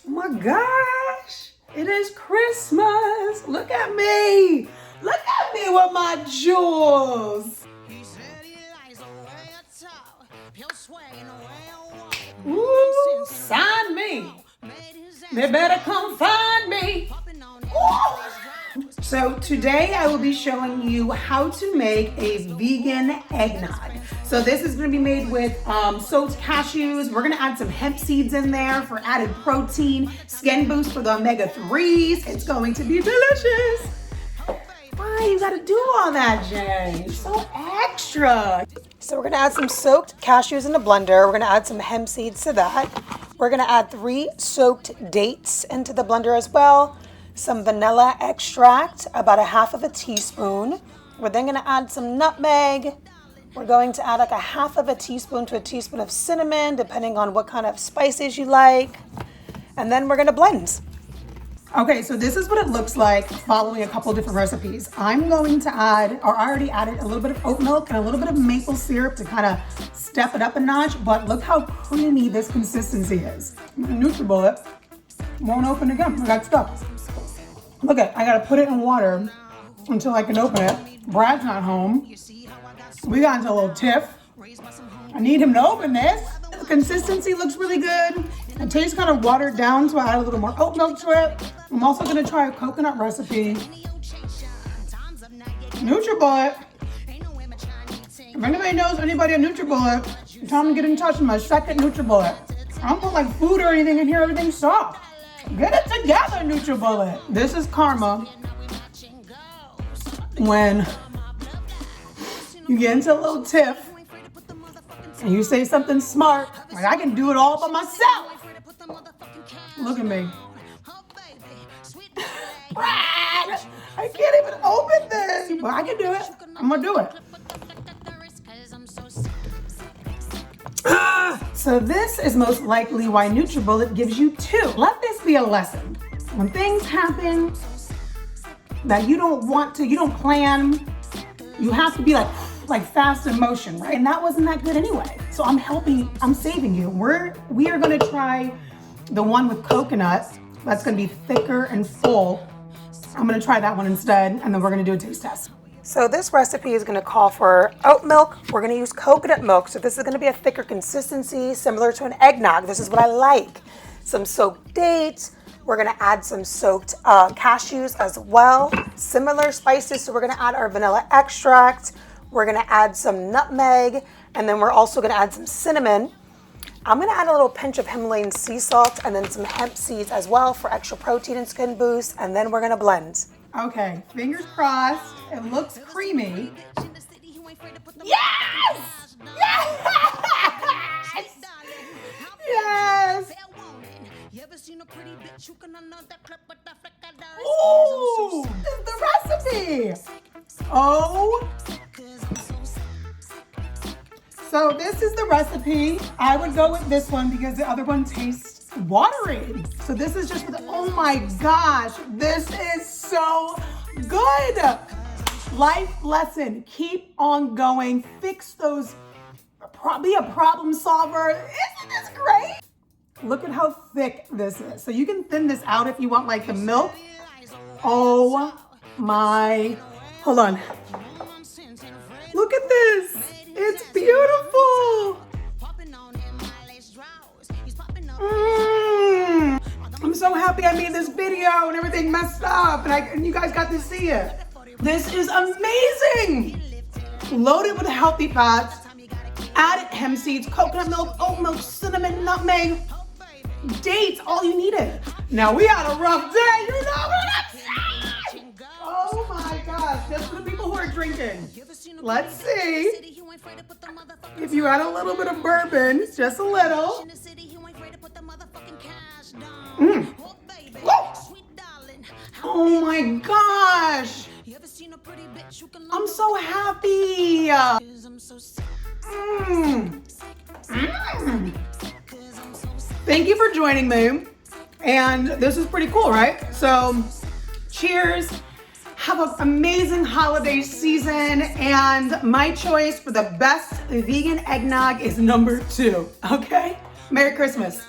Oh my gosh, it is Christmas. Look at me. Look at me with my jewels. Ooh, sign me. They better come find me. Ooh. So today I will be showing you how to make a vegan eggnog. So this is going to be made with soaked cashews. We're going to add some hemp seeds in there for added protein, skin boost for the omega-3s. It's going to be delicious. Why you got to do all that, Jen? You're so extra. So we're going to add some soaked cashews in a blender. We're going to add some hemp seeds to that. We're going to add 3 soaked dates into the blender as well. Some vanilla extract, about 1/2 teaspoon. We're then going to add some nutmeg. We're going to add like 1/2 teaspoon to a teaspoon of cinnamon, depending on what kind of spices you like. And then we're going to blend. Okay, so this is what it looks like following a couple different recipes. I'm going to add, or I already added, a little bit of oat milk and a little bit of maple syrup to kind of step it up a notch, but look how creamy this consistency is. NutriBullet won't open again. I got stuck. Look at, I gotta put it in water until I can open it. Brad's not home. We got into a little tiff. I need him to open this. The consistency looks really good. It tastes kind of watered down, so I add a little more oat milk to it. I'm also gonna try a coconut recipe. NutriBullet. If anybody knows anybody at NutriBullet, tell them to get in touch with my second NutriBullet. I don't put like food or anything in here, everything's soft. Get it together, NutriBullet. This is karma. When you get into a little tiff and you say something smart, like I can do it all by myself. Look at me. Brad, I can't even open this. But I can do it. I'm gonna do it. So this is most likely why NutriBullet gives you 2. Let this be a lesson. When things happen that you don't want to, you don't plan, you have to be like fast in motion, right? And that wasn't that good anyway. So I'm saving you. We are gonna try the one with coconut. That's gonna be thicker and full. I'm gonna try that one instead, and then we're gonna do a taste test. So this recipe is gonna call for oat milk. We're gonna use coconut milk. So this is gonna be a thicker consistency, similar to an eggnog. This is what I like. Some soaked dates. We're gonna add some soaked cashews as well. Similar spices, so we're gonna add our vanilla extract. We're gonna add some nutmeg, and then we're also gonna add some cinnamon. I'm gonna add a little pinch of Himalayan sea salt and then some hemp seeds as well for extra protein and skin boost, and then we're gonna blend. Okay, fingers crossed. It looks creamy. Yes! Yes! Yes! Ooh! This is the recipe! Oh! So this is the recipe. I would go with this one because the other one tastes watery. So this is just with, oh my gosh, this is so good. Life lesson, keep on going, fix those, be a problem solver. Isn't this great? Look at how thick this is. So you can thin this out if you want like the milk. Oh my, hold on. Look at this. It's beautiful. I'm so happy I made this video and everything messed up and you guys got to see it. This is amazing. Loaded with healthy fats, added hemp seeds, coconut milk, oat milk, cinnamon, nutmeg, dates, all you needed. Now we had a rough day, you know what I'm saying? Oh my gosh, just for the people who are drinking. Let's see if you add a little bit of bourbon, just a little. Oh my gosh! I'm so happy! Thank you for joining me. And this is pretty cool, right? So, cheers. Have an amazing holiday season. And my choice for the best vegan eggnog is number 2, okay? Merry Christmas.